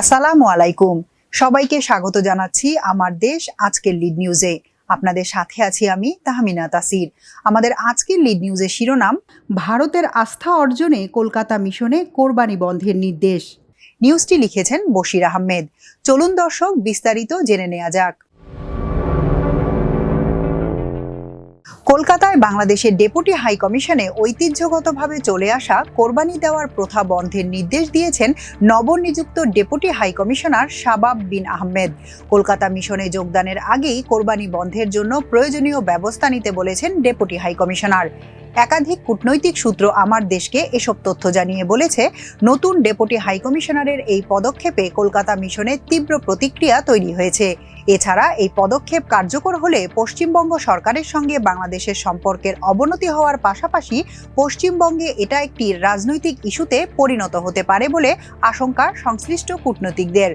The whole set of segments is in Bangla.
আসসালামু আলাইকুম। সবাইকে স্বাগত জানাচ্ছি আমার দেশ আজকের লিড নিউজে। আপনাদের সাথে আছি আমি তাহমিনা তাসির। আমাদের আজকের লিড নিউজের শিরোনাম, ভারতের আস্থা অর্জনে কলকাতা মিশনে কোরবানি বন্ধের নির্দেশ। নিউজটি লিখেছেন বশির আহমেদ। চলুন দর্শক বিস্তারিত জেনে নেওয়া যাক। কলকাতায় বাংলাদেশের ডেপুটি হাই কমিশনে ঐতিহ্যগতভাবে চলে আসা কোরবানি দেওয়ার প্রথা বন্ধের নির্দেশ দিয়েছেন নবনিযুক্ত ডেপুটি হাই কমিশনার শাবাব বিন আহমেদ। কলকাতা মিশনে যোগদানের আগেই কোরবানি বন্ধের জন্য প্রয়োজনীয় ব্যবস্থা নিতে বলেছেন ডেপুটি হাই কমিশনার। একাধিক কূটনৈতিক সূত্র আমার দেশকে এসব তথ্য জানিয়ে বলেছে, নতুন ডেপুটি হাই কমিশনারের এই পদক্ষেপে কলকাতা মিশনে তীব্র প্রতিক্রিয়া তৈরি হয়েছে। এছাড়া এই পদক্ষেপ কার্যকর হলে পশ্চিমবঙ্গ সরকারের সঙ্গে বাংলাদেশের সম্পর্কের অবনতি হওয়ার পাশাপাশি পশ্চিমবঙ্গে এটা একটি রাজনৈতিক ইস্যুতে পরিণত হতে পারে বলে আশঙ্কা সংশ্লিষ্ট কূটনীতিকদের।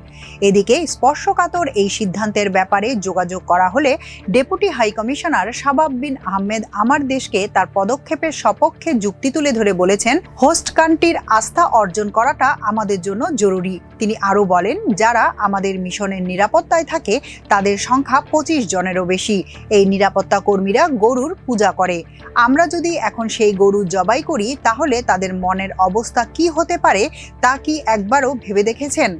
এদিকে স্পর্শকাতর এই সিদ্ধান্তের ব্যাপারে যোগাযোগ করা হলে ডেপুটি হাই কমিশনার শাবাব বিন আহমেদ আমার দেশকে তার পদক্ষেপের সপক্ষে যুক্তি তুলে ধরে বলেছেন, হোস্ট কান্ট্রির আস্থা অর্জন করাটা আমাদের জন্য জরুরি। তিনি আরও বলেন, যারা আমাদের মিশনের নিরাপত্তায় থাকে তাদের সংখ্যা 25 জনেরও বেশি। এই নিরাপত্তা কর্মীরা গরুর পূজা করে। আমরা যদি এখন সেই গরু জবাই করি তাহলে তাদের মনের অবস্থা কি হতে পারে তা কি একবারও ভেবে দেখেছেন?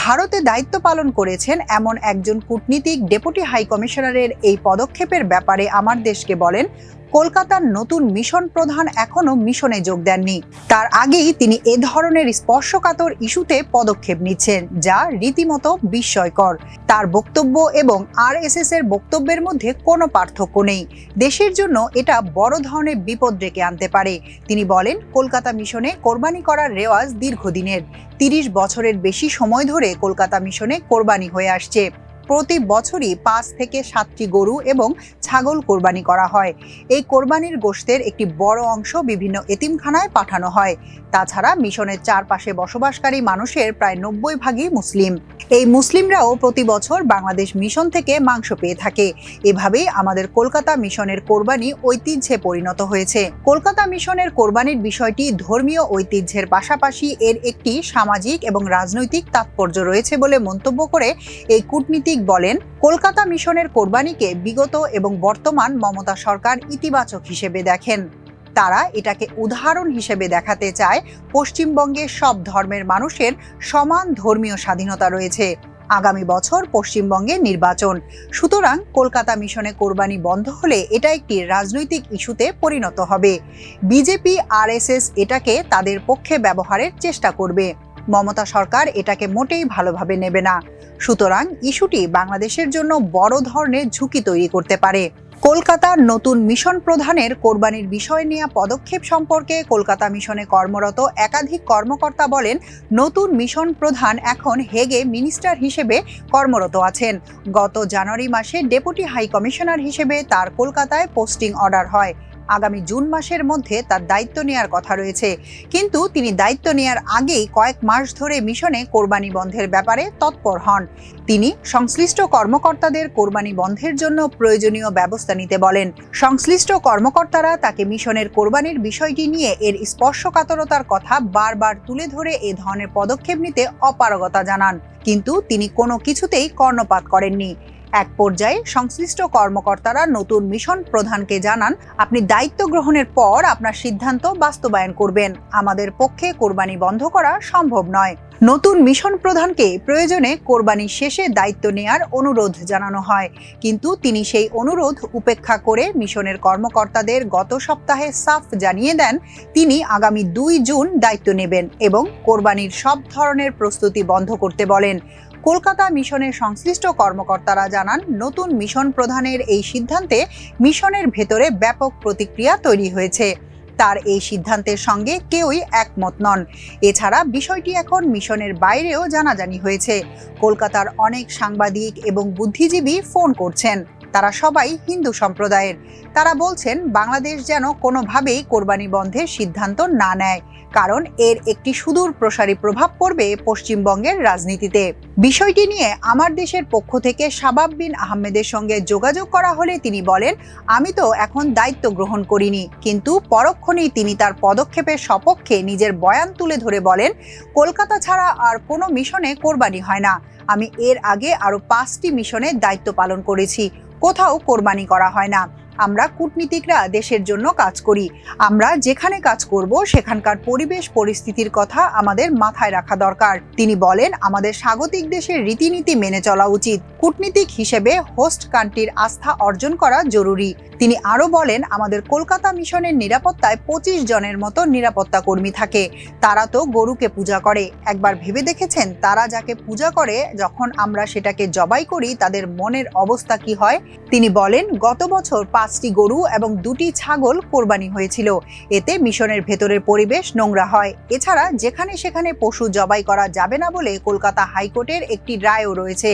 ভারতে দায়িত্ব পালন করেছেন এমন একজন কূটনীতিক ডেপুটি হাই কমিশনারের এই পদক্ষেপের ব্যাপারে আমার দেশকে বলেন, কলকাতার নতুন মিশন প্রধান এখনো মিশনে যোগ দেননি। তার আগেই তিনি এ ধরনের স্পর্শকাতর ইস্যুতে পদক্ষেপ নিচ্ছেন, যা রীতিমতো বিস্ময়কর। তার বক্তব্য এবং আরএসএস এর বক্তব্যের মধ্যে কোনো পার্থক্য নেই। দেশের জন্য এটা বড় ধরনের বিপদ ডেকে আনতে পারে। তিনি বলেন, কলকাতা মিশনে কোরবানি করার রেওয়াজ দীর্ঘদিনের। 30 বছরের বেশি সময় ধরে কলকাতা মিশনে কোরবানি হয়ে আসছে। প্রতি বছরই 5 থেকে 7টি গরু এবং ছাগল কোরবানি করা হয়। এই কোরবানির গোশতের একটি বড় অংশ বিভিন্ন এতিমখানায় পাঠানো হয়। তাছাড়া মিশনের চারপাশে বসবাসকারী মানুষের প্রায় 90% মুসলিম। এই মুসলিমরাও প্রতি বছর বাংলাদেশ মিশন থেকে মাংস পেয়ে থাকে। এভাবেই আমাদের কলকাতা মিশনের কোরবানি ঐতিহ্যে পরিণত হয়েছে। কলকাতা মিশনের কোরবানির বিষয়টি ধর্মীয় ঐতিহ্যের পাশাপাশি এর একটি সামাজিক এবং রাজনৈতিক তাৎপর্য রয়েছে বলে মন্তব্য করে এই কূটনীতিক বলেন, কলকাতা মিশনের কোরবানিকে বিগত এবং বর্তমান মমতা সরকার ইতিবাচক হিসেবে দেখেন। তারা এটাকে উদাহরণ হিসেবে দেখাতে চায় পশ্চিমবঙ্গে সব ধর্মের মানুষের সমান ধর্মীয় স্বাধীনতা রয়েছে। আগামী বছর পশ্চিমবঙ্গে নির্বাচন, সুতরাং কলকাতা মিশনে কোরবানি বন্ধ হলে এটা একটি রাজনৈতিক ইস্যুতে পরিণত হবে। বিজেপি আরএসএস এটাকে তাদের পক্ষে ব্যবহারের চেষ্টা করবে। মমতা সরকার এটাকে মোটেই ভালোভাবে নেবে না। সুতরাং ইস্যুটি বাংলাদেশের জন্য বড় ধরনের ঝুঁকি তৈরি করতে পারে। কলকাতার নতুন মিশন প্রধানের কোরবানির বিষয় নিয়ে পদক্ষেপ সম্পর্কে কলকাতা মিশনে কর্মরত একাধিক কর্মকর্তা বলেন, নতুন মিশন প্রধান এখন হেগে মিনিস্টার হিসেবে কর্মরত আছেন। গত জানুয়ারি মাসে ডেপুটি হাই কমিশনার হিসেবে তার কলকাতায় পোস্টিং অর্ডার হয়। আগামী জুন মাসের মধ্যে তার দায়িত্ব নেওয়ার কথা রয়েছে, কিন্তু তিনি দায়িত্ব নেওয়ার আগেই কয়েক মাস ধরে মিশনে কোরবানি বন্ধের ব্যাপারে তৎপর হন। তিনি সংশ্লিষ্ট কর্মকর্তাদের কোরবানি বন্ধের জন্য প্রয়োজনীয় ব্যবস্থা নিতে বলেন। সংশ্লিষ্ট কর্মকর্তারা তাকে মিশনের কোরবানির বিষয়টি নিয়ে এর স্পর্শকাতরতার কথা বারবার তুলে ধরে এ ধরনের পদক্ষেপ নিতে অপারগতা জানান, কিন্তু তিনি কোনো কিছুতেই কর্ণপাত করেননি। এক পর্যায়ে সংশ্লিষ্ট কর্মকর্তারা নতুন মিশন প্রধানকে জানান, আপনি দায়িত্ব গ্রহণের পর আপনার সিদ্ধান্ত বাস্তবায়ন করবেন। আমাদের পক্ষে কোরবানি বন্ধ করা সম্ভব নয়। নতুন মিশন প্রধানকে প্রয়োজনে কোরবানি শেষে দায়িত্ব নেয়ার অনুরোধ জানানো হয়, কিন্তু তিনি সেই অনুরোধ উপেক্ষা করে মিশনের কর্মকর্তাদের গত সপ্তাহে সাফ জানিয়ে দেন তিনি আগামী 2 জুন দায়িত্ব নেবেন এবং কোরবানির সব ধরনের প্রস্তুতি বন্ধ করতে বলেন। কলকাতা মিশনের সংশ্লিষ্ট কর্মকর্তারা জানান, নতুন মিশন প্রধানের এই সিদ্ধান্তে মিশনের ভেতরে ব্যাপক প্রতিক্রিয়া তৈরি হয়েছে। তার এই সিদ্ধান্তের সঙ্গে কেউই একমত নন। এছাড়া বিষয়টি এখন মিশনের বাইরেও জানাজানি হয়েছে। কলকাতার অনেক সাংবাদিক এবং বুদ্ধিজীবী ফোন করছেন। তারা সবাই হিন্দু সম্প্রদায়ের। তারা বলছেন বাংলাদেশ যেন কোনোভাবেই কোরবানি বন্ধের সিদ্ধান্ত না নেয়, কারণ এর একটি সুদূর প্রসারী প্রভাব পড়বে পশ্চিমবঙ্গের রাজনীতিতে। বিষয়টি নিয়ে আমার দেশের পক্ষ থেকে শাবাব বিন আহমেদের সঙ্গে যোগাযোগ করা হলে তিনি বলেন, আমি তো এখন দায়িত্ব গ্রহণ করিনি, কিন্তু পরক্ষণেই তিনি তার পদক্ষেপের সপক্ষে নিজের বয়ান তুলে ধরে বলেন, কলকাতা ছাড়া আর কোনো মিশনে কোরবানি হয় না। আমি এর আগে আরো 5টি মিশনে দায়িত্ব পালন করেছি, কোথাও কোরবানি করা হয় না। আমরা কূটনীতিকরা দেশের জন্য কাজ করি। আমরা যেখানে কাজ করব সেখানকার পরিবেশ পরিস্থিতির কথা আমাদের মাথায় রাখা দরকার। তিনি বলেন, আমাদের স্বাগতিক দেশের রীতিনীতি মেনে চলা উচিত। কূটনীতিক হিসেবে হোস্ট কান্ট্রির আস্থা অর্জন করা জরুরি। তিনি আরো বলেন, আমাদের কলকাতা মিশনের নিরাপত্তায় 25 জনের মতো নিরাপত্তা কর্মী থাকে। তারা তো গরুকে পূজা করে। একবার ভেবে দেখেছেন তারা যাকে পূজা করে যখন আমরা সেটাকে জবাই করি তাদের মনের অবস্থা কি হয়? তিনি বলেন, গত বছর 5টি গরু এবং 2টি ছাগল কোরবানি হয়েছিল। এতে মিশনের ভেতরের পরিবেশ নোংরা হয়। এছাড়া যেখানে সেখানে পশু জবাই করা যাবে না বলে কলকাতা হাইকোর্টের একটি রায়ও রয়েছে।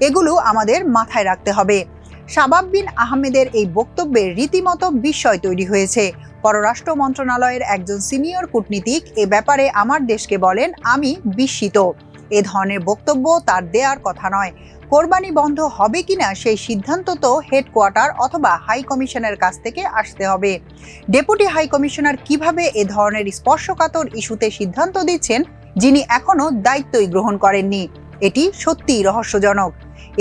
এগুলো আমাদের মাথায় রাখতে হবে। শাবাব বিন আহমেদের এই বক্তব্যে রীতিমতো বিস্ময় তৈরি হয়েছে। পররাষ্ট্র মন্ত্রণালয়ের একজন সিনিয়র কূটনীতিক এ ব্যাপারে আমার দেশকে বলেন, আমি বিস্মিত। এ ধরনের বক্তব্য তার দেওয়ার কথা নয়। কোরবানি বন্ধ হবে কিনা সেই সিদ্ধান্ত তো হেডকোয়ার্টার অথবা হাই কমিশনের কাছ থেকে আসতে হবে। ডেপুটি হাই কমিশনার কিভাবে এ ধরনের স্পর্শকাতর ইস্যুতে সিদ্ধান্ত দিচ্ছেন, যিনি এখনো দায়িত্বই গ্রহণ করেননি? এটি সত্যিই রহস্যজনক।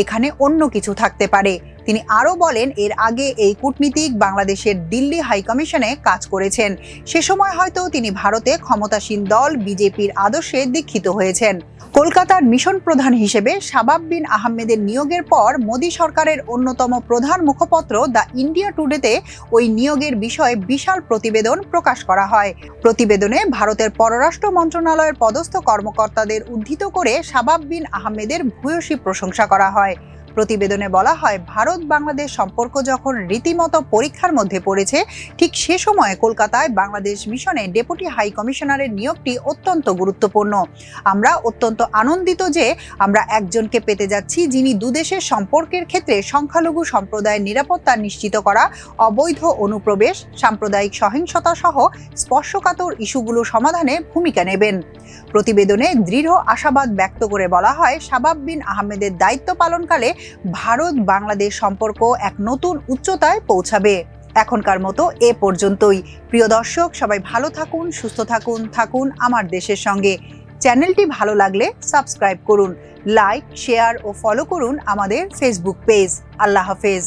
এখানে অন্য কিছু থাকতে পারে। তিনি আরো বলেন, এর আগে এই কূটনীতিক বাংলাদেশের দিল্লি হাই কমিশনে কাজ করেছেন। সে সময় হয়তো তিনি ভারতে ক্ষমতাসীন দল বিজেপির আদর্শে দীক্ষিত হয়েছেন। কলকাতার মিশন প্রধান হিসেবে শাবাব বিন আহমেদের নিয়োগের পর মোদী সরকারের অন্যতম প্রধান মুখপত্র দ্য ইন্ডিয়া টুডেতে ওই নিয়োগের বিষয়ে বিশাল প্রতিবেদন প্রকাশ করা হয়। প্রতিবেদনে ভারতের পররাষ্ট্র মন্ত্রণালয়ের পদস্থ কর্মকর্তাদের উদ্ধৃত করে শাবাব বিন আহমেদের ভূয়সী প্রশংসা করা হয়। প্রতিবেদনে বলা হয়, ভারত বাংলাদেশ সম্পর্ক যখন রীতিমতো পরীক্ষার মধ্যে পড়েছে, ঠিক সে সময় কলকাতায় বাংলাদেশ মিশনে ডেপুটি হাই কমিশনারের নিয়োগটি অত্যন্ত গুরুত্বপূর্ণ। আমরা অত্যন্ত আনন্দিত যে আমরা একজনকে পেতে যাচ্ছি যিনি দুদেশের সম্পর্কের ক্ষেত্রে সংখ্যালঘু সম্প্রদায়ের নিরাপত্তা নিশ্চিত করা, অবৈধ অনুপ্রবেশ, সাম্প্রদায়িক সহিংসতা সহ স্পর্শকাতর ইস্যুগুলো সমাধানে ভূমিকা নেবেন। প্রতিবেদনে দৃঢ় আশাবাদ ব্যক্ত করে বলা হয়, শাবাব বিন আহমেদের দায়িত্ব পালনকালে ভারত বাংলাদেশ সম্পর্ক এক নতুন উচ্চতায় পৌঁছাবে। এখনকার মতো এ পর্যন্তই। প্রিয় দর্শক, সবাই ভালো থাকুন, সুস্থ থাকুন আমার দেশের সঙ্গে। চ্যানেলটি ভালো লাগলে সাবস্ক্রাইব করুন, লাইক, শেয়ার ও ফলো করুন আমাদের ফেসবুক পেজ। আল্লাহ হাফেজ।